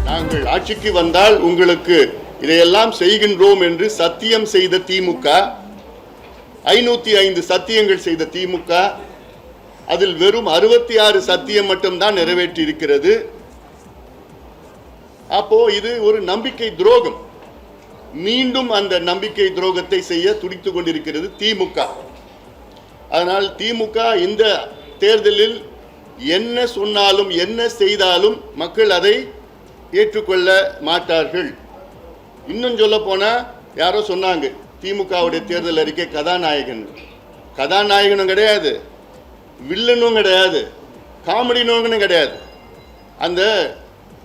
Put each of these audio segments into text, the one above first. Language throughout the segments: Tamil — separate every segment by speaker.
Speaker 1: நாங்கள் ஆட்சிக்கு வந்தால் உங்களுக்கு இதையெல்லாம் செய்கின்றோம் என்று சத்தியம் செய்த திமுக, 505 சத்தியங்கள் செய்த திமுக, அதில் வெறும் 66 சத்தியம் மட்டும்தான் நிறைவேற்றி இருக்கிறது. அப்போ இது ஒரு நம்பிக்கை துரோகம். மீண்டும் அந்த நம்பிக்கை துரோகத்தை செய்ய துடித்துக் கொண்டிருக்கிறது திமுக. அதனால் திமுக இந்த தேர்தலில் என்ன சொன்னாலும் என்ன செய்தாலும் மக்கள் அதை ஏற்றுக்கொள்ள மாட்டார்கள். இன்னும் சொல்ல போனா யாரோ சொன்னாங்க திமுகவுடைய தேர்தல் அறிக்கை கதாநாயகன். கதாநாயகனும் கிடையாது, வில்லனும் கிடையாது, காமெடி நோங்கனும் கிடையாது. அந்த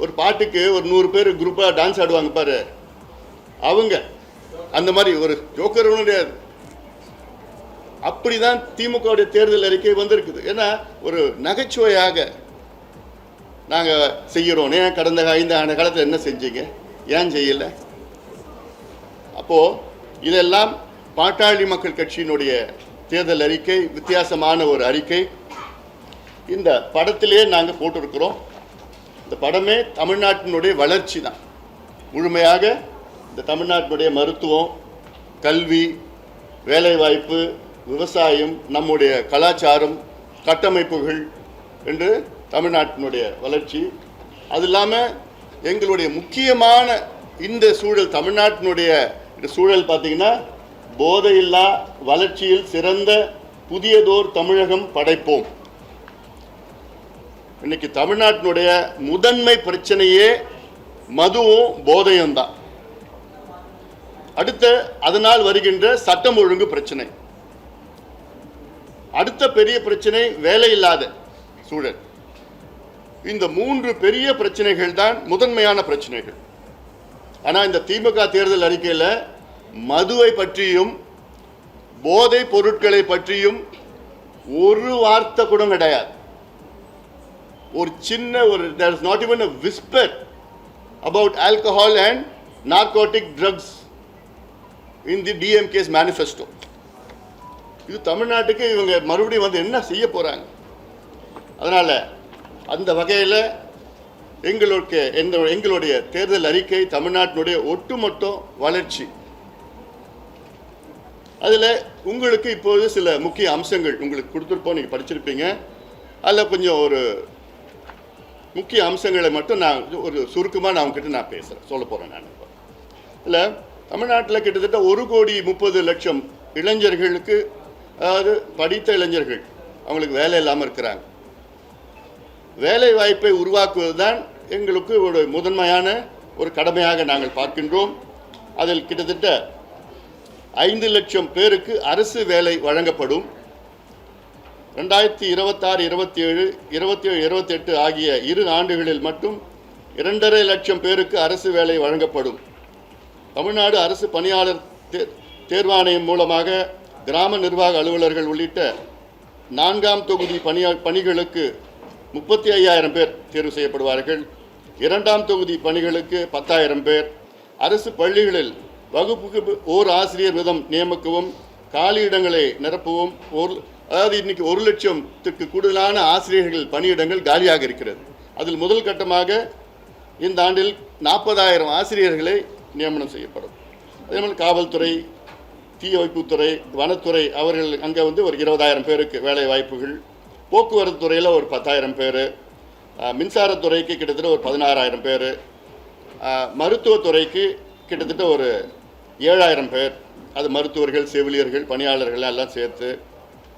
Speaker 1: ஒரு பாட்டுக்கு ஒரு 100 பேர் குரூப்பா டான்ஸ் ஆடுவாங்க பாரு, அவங்க அந்த மாதிரி ஒரு ஜோக்கர் கிடையாது. அப்படிதான் திமுகவுடைய தேர்தல் அறிக்கை வந்திருக்குது. ஏன்னா ஒரு நகைச்சுவையாக நாங்கள் செய்கிறோம். ஏன் கடந்த 5 ஆண்டு காலத்தில் என்ன செஞ்சீங்க, ஏன் செய்யலை? அப்போது இதெல்லாம் பாட்டாளி மக்கள் கட்சியினுடைய தேர்தல் அறிக்கை வித்தியாசமான ஒரு அறிக்கை. இந்த படத்திலே நாங்கள் போட்டிருக்கிறோம். இந்த படமே தமிழ்நாட்டினுடைய வளர்ச்சி தான். முழுமையாக இந்த தமிழ்நாட்டினுடைய மருத்துவம், கல்வி, வேலைவாய்ப்பு, விவசாயம், நம்முடைய கலாச்சாரம், கட்டமைப்புகள் என்று தமிழ்நாட்டினுடைய வளர்ச்சி. அது இல்லாமல் எங்களுடைய முக்கியமான இந்த சூழல், தமிழ்நாட்டினுடைய இந்த சூழல் பார்த்தீங்கன்னா, போதையில்லா வளர்ச்சியில் சிறந்த புதியதோர் தமிழகம் படைப்போம். இன்னைக்கு தமிழ்நாட்டினுடைய முதன்மை பிரச்சனையே மதுவும் போதையும் தான். அடுத்த அதனால் வருகின்ற சட்டம் ஒழுங்கு பிரச்சனை. அடுத்த பெரிய பிரச்சனை வேலை இல்லாத சூழல். இந்த 3 பெரிய பிரச்சனைகள் தான் முதன்மையான பிரச்சனைகள். ஆனால் இந்த திமுக தேர்தல் அறிக்கையில் மதுவை பற்றியும் போதை பொருட்களை பற்றியும் ஒரு வார்த்தை கூட கிடையாது. ஒரு சின்ன ஒரு there is not even a whisper about alcohol and narcotic drugs in the DMK's manifesto. இது தமிழ்நாட்டுக்கு இவங்க மறுபடியும் வந்து என்ன செய்ய போறாங்க? அதனால அந்த வகையில் எங்களுடைய தேர்தல் அறிக்கை தமிழ்நாட்டினுடைய ஒட்டுமொத்த வளர்ச்சி. அதில் உங்களுக்கு இப்போது சில முக்கிய அம்சங்கள் உங்களுக்கு கொடுத்துருப்போம், நீங்கள் படிச்சிருப்பீங்க. அதில் கொஞ்சம் ஒரு முக்கிய அம்சங்களை மட்டும் நான் ஒரு சுருக்கமாக நான் உங்ககிட்ட சொல்ல போகிறேன். நான் இல்லை, தமிழ்நாட்டில் கிட்டத்தட்ட 1,30,00,000 இளைஞர்களுக்கு, அதாவது படித்த இளைஞர்கள், அவங்களுக்கு வேலை இல்லாமல் இருக்கிறாங்க. வேலை வாய்ப்பை உருவாக்குவது தான் எங்களுக்கு ஒரு முதன்மையான ஒரு கடமையாக நாங்கள் பார்க்கின்றோம். அதில் கிட்டத்தட்ட 5 லட்சம் பேருக்கு அரசு வேலை வழங்கப்படும். 2026, 27, 27, 28 ஆகிய 2 ஆண்டுகளில் மட்டும் 2.5 லட்சம் பேருக்கு அரசு வேலை வழங்கப்படும். தமிழ்நாடு அரசு பணியாளர் தேர்வாணையம் மூலமாக கிராம நிர்வாக அலுவலர்கள் உள்ளிட்ட 4ஆம் தொகுதி பணிகளுக்கு 35,000 பேர் தேர்வு செய்யப்படுவார்கள். 2ஆம் தொகுதி பணிகளுக்கு 10,000 பேர். அரசு பள்ளிகளில் வகுப்புக்கு ஓர் ஆசிரியர் வீதம் நியமிக்கவும், காலியிடங்களை நிரப்பவும். அதாவது இன்னைக்கு 1 லட்சத்துக்கு கூடுதலான ஆசிரியர்கள் பணியிடங்கள் காலியாக இருக்கிறது. அதில் முதல் கட்டமாக இந்த ஆண்டில் 40,000 ஆசிரியர்களை நியமனம் செய்யப்படும். அதே மாதிரி காவல்துறை, தீயணைப்புத்துறை, வனத்துறை, அவர்கள் அங்கே வந்து ஒரு 20,000 பேருக்கு வேலை வாய்ப்புகள். போக்குவரத்து துறையில் ஒரு 10,000 பேர். மின்சாரத்துறைக்கு கிட்டத்தட்ட ஒரு 16,000 பேர். மருத்துவத்துறைக்கு கிட்டத்தட்ட ஒரு 7,000 பேர். அது மருத்துவர்கள், செவிலியர்கள், பணியாளர்கள் எல்லாம் சேர்த்து.